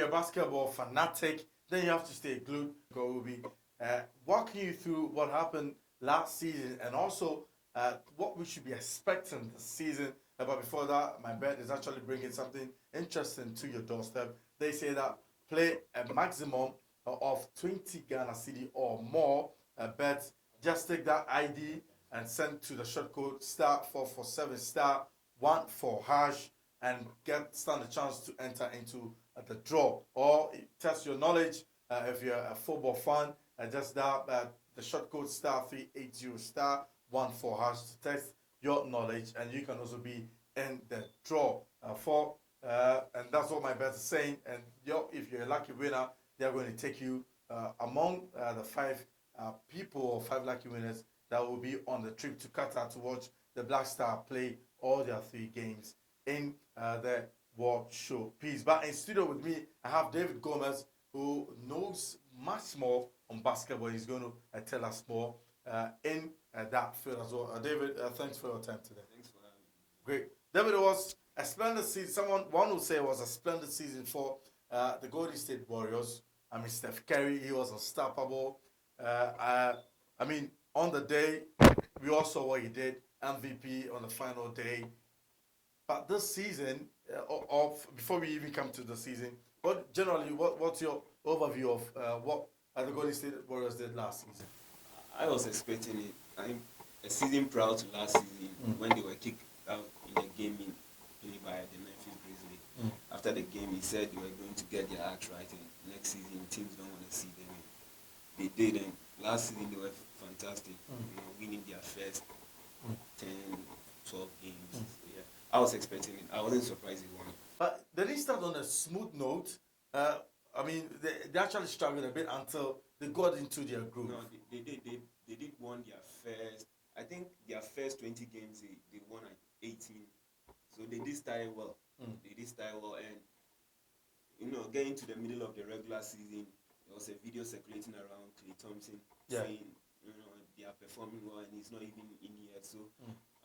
you're a basketball fanatic, then you have to stay glued. We'll be walking you through what happened last season and also what we should be expecting this season. But before that, my bet is actually bringing something interesting to your doorstep. They say that play a maximum of 20 Ghana Cedi or more bets. Just take that ID and send to the short code *447 *14# and stand a chance to enter into the draw. Or test your knowledge if you're a football fan. Just that the short code *380 *14# to test your knowledge, and you can also be in the draw and that's what my bet is saying. And if you're a lucky winner, they're going to take you among the 5 people or 5 lucky winners that will be on the trip to Qatar to watch the Black Star play all their 3 games in the World Showpiece. But in studio with me, I have David Gomez, who knows much more on basketball. He's going to tell us more in that field as well. David, thanks for your time today. Thanks for having me. Great. David, it was a splendid season. One would say it was a splendid season for the Golden State Warriors. I mean, Steph Curry, he was unstoppable. I mean, on the day, we all saw what he did, MVP on the final day. But this season, before we even come to the season, what's your overview of what the Golden State Warriors did last season? I was expecting it. I'm a season prior to last season when they were kicked out in a game played by the Memphis Grizzlies. After the game, he said they were going to get their act right, and next season teams don't want to see them. They did, and last season they were fantastic, winning their first 10, 12 games. So, yeah, I was expecting it. I wasn't surprised they won. But they didn't start on a smooth note. I mean, they actually struggled a bit until they got into their groove. No, they did won their first. I think their first 20 games they won at 18. So they did start well. They did start well, and getting to the middle of the regular season, there was a video circulating around Klay Thompson saying they are performing well and he's not even in yet. So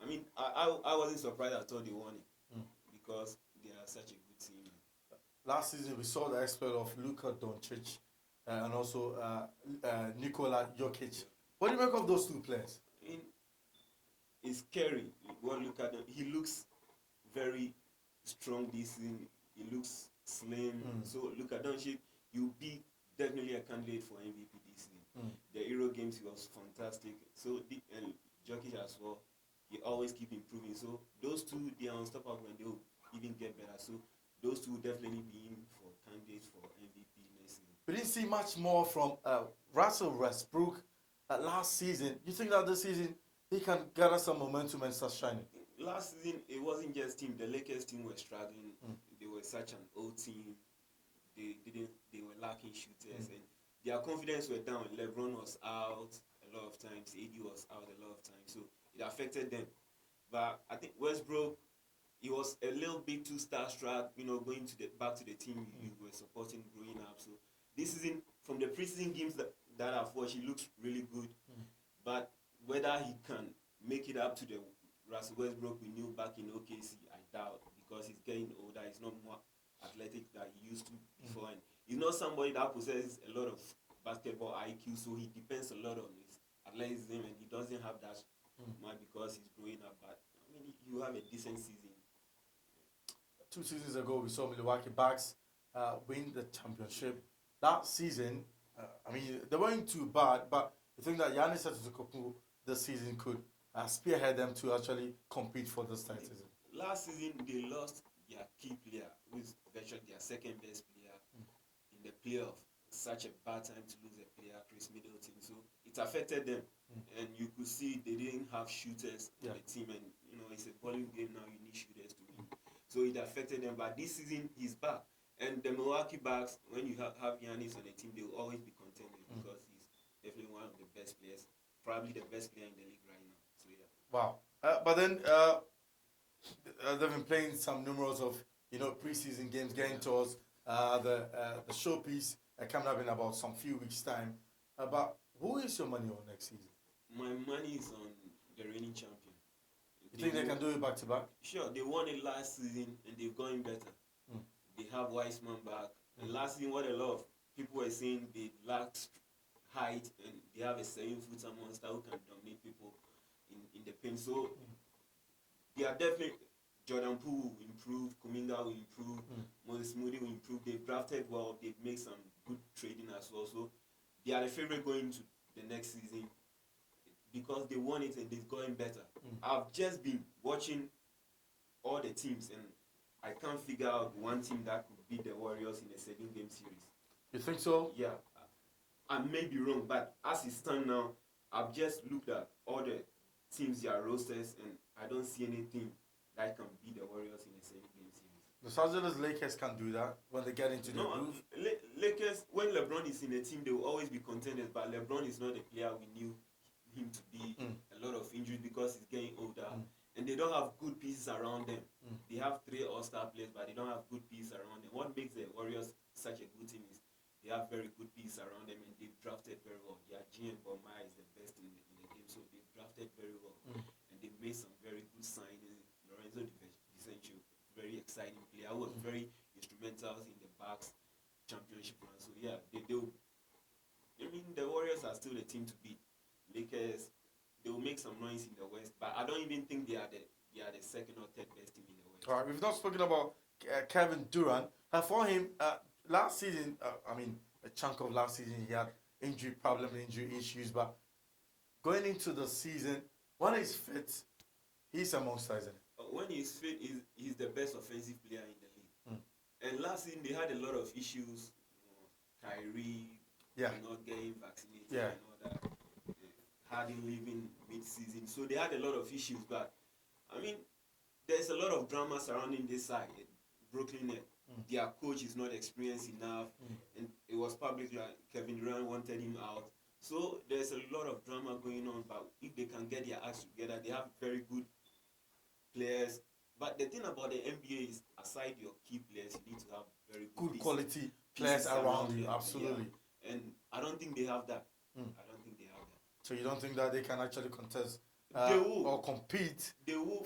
I mean, I wasn't surprised at all they won it because they are such a good team. Last season we saw the exploit of Luka Doncic and also Nikola Jokic. What do you make of those 2 players? It's scary. He looks very strong this season. He looks slim. So Luka Doncic, you'll be definitely a candidate for MVP this season. The Euro games, he was fantastic. So and Jokic as well. He always keep improving. So those 2, they are unstoppable and they will even get better. So those 2 will definitely be in for candidates for MVP next season. We didn't see much more from Russell Westbrook last season. You think that this season he can gather some momentum and start shining? Last season, it wasn't just team. The Lakers team were struggling. They were such an old team. They were lacking shooters, and their confidence were down. LeBron was out a lot of times. AD was out a lot of times, so it affected them. But I think Westbrook, he was a little bit too starstruck. Going back to the team you were supporting growing up. So this season, from the preseason games that I've watched, he looks really good. But whether he can make it up to the Russell Westbrook we knew back in OKC, I doubt, because he's getting older. He's not more athletic than he used to before, and he's not somebody that possesses a lot of basketball IQ. So he depends a lot on his athleticism, and he doesn't have that much because he's growing up. But I mean, you have a decent season. 2 seasons ago, we saw Milwaukee Bucks win the championship. That season, I mean, they weren't too bad, but I think that Giannis Antetokounmpo this season could spearhead them to actually compete for this title. Last season, they lost their key player, who is virtually their second best player in the playoff. Such a bad time to lose a player, Chris Middleton. So it affected them, and you could see they didn't have shooters on the team. And it's a volume game now. You need shooters to win. So it affected them. But this season, he's back. And the Milwaukee Bucks, when you have Giannis on the team, they will always be contending because he's definitely one of the best players, probably the best player in the league right now. So yeah. Wow. But then they've been playing some numerals of preseason games, getting towards the showpiece coming up in about some few weeks' time. But who is your money on next season? My money is on the reigning champion. You think they can do it back to back? Sure, they won it last season and they've gone better. They have Wiseman back. And last season, what a lot of people were saying, they lacked height and they have a 7-footer monster who can dominate people in the paint. So they are definitely. Jordan Poole will improve, Kuminga will improve, Moses Moody will improve. They've drafted well, they've made some good trading as well. So they are the favorite going to the next season because they won it and they've gotten better. I've just been watching all the teams and I can't figure out one team that could beat the Warriors in a 7-game series. You think so? Yeah. I may be wrong, but as it stands now, I've just looked at all the teams, their rosters, and I don't see anything that can beat the Warriors in a 7-game series. Los Angeles Lakers can do that when they get into the groove. Lakers, when LeBron is in a team, they will always be contenders, but LeBron is not the player we knew him to be. A lot of injuries because he's getting older. And they don't have good pieces around them. They have 3 all-star players, but they don't have good pieces around them. What makes the Warriors such a good team is they have very good pieces around them and they've drafted very well. Their GM Bomai is the best in the game, so they've drafted very well. And they've made some very good signings. Lorenzo Di very exciting player. I was very instrumental in the Bucks championship run. So yeah, they do. I mean, the Warriors are still the team to beat. Lakers, they will make some noise in the West, but I don't even think they are the second or third best team in the West. All right, we've not spoken about Kevin Durant. For him, last season, a chunk of last season, he had injury problems, injury issues, but going into the season, when he's fit, he's a monster, isn't he? When he's fit, he's the best offensive player in the league. And last season, they had a lot of issues. Kyrie not getting vaccinated and all that. Harden leaving mid-season. So they had a lot of issues. But, I mean, there's a lot of drama surrounding this side. Brooklyn Nets. Their coach is not experienced enough. And it was public like Kevin Durant wanted him out. So there's a lot of drama going on. But if they can get their acts together, they have very good players. But the thing about the NBA is, aside your key players, you need to have very good quality players around you. them. Absolutely. Yeah. And I don't think they have that. I don't think they have that. So you don't think that they can actually contest they will. or compete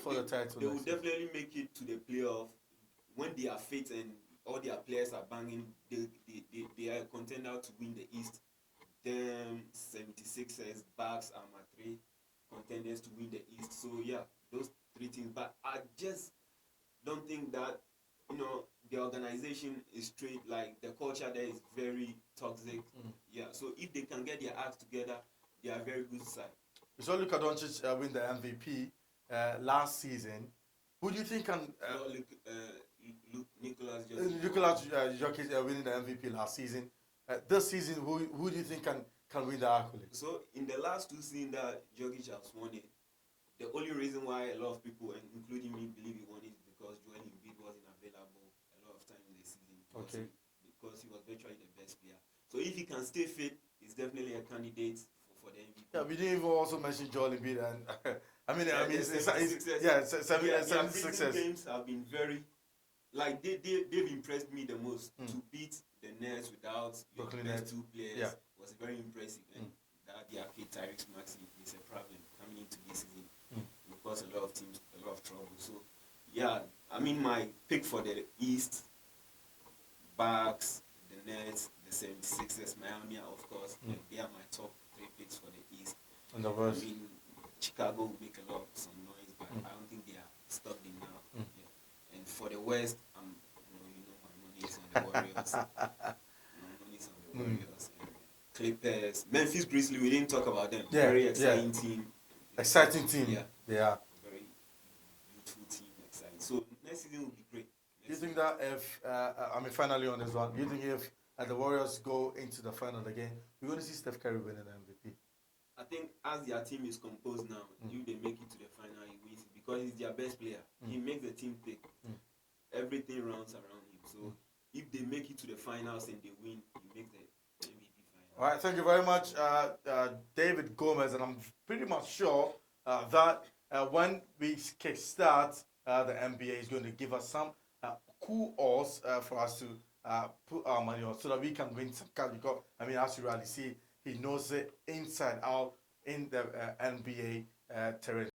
for the title? They will definitely make it to the playoff when they are fit and all their players are banging. They are a contender to win the East. Them 76ers, Bucks are my 3 contenders to win the East. So yeah, those 3 teams. But I just don't think that the organization is straight. Like the culture there is very toxic. Yeah. So if they can get their acts together, they are a very good side. We saw Luka Doncic win the MVP last season. Who do you think can? Nicolas Jokic winning the MVP last season. This season, who do you think can win the accolade? So in the last 2 seasons that Jokic has won it, the only reason why a lot of people, and including me, believe he won it is because Joel Embiid wasn't available a lot of time in the season. Because he was virtually the best player. So if he can stay fit, he's definitely a candidate for the MVP. Yeah, we didn't even also mention Joel Embiid, and Their previous games have been very, like they've impressed me the most. To beat the Nets without your best 2 players was very impressive, and that their kid Tyrese Maxey is a problem coming into this season. It caused a lot of teams a lot of trouble. So yeah, I mean my pick for the East, Bucks, the Nets, the 76ers, Miami, of course, they are my top 3 picks for the East. And the West, I mean, Chicago will make a lot of some noise, but I don't think they are stuck in now. Yeah. And for the West, my money is on the Warriors. My money is on the Warriors. Clippers, Memphis Grizzlies. We didn't talk about them. Very exciting team. Exciting team. Yeah. Very beautiful team. Exciting. So next season will be great. Do you think that if finally on this one, do you think if the Warriors go into the final again, we're going to see Steph Curry winning the MVP? I think as their team is composed now, if they make it to the final, he wins it because he's their best player. He makes the team pick. Everything rounds around him. So if they make it to the finals and they win, he makes the MVP final. All right, thank you very much, David Gomez, and I'm pretty much sure that when we kickstart the NBA is going to give us some cool odds for us to put our money on so that we can win some cash. Because as you really see, he knows it inside out in the NBA terrain.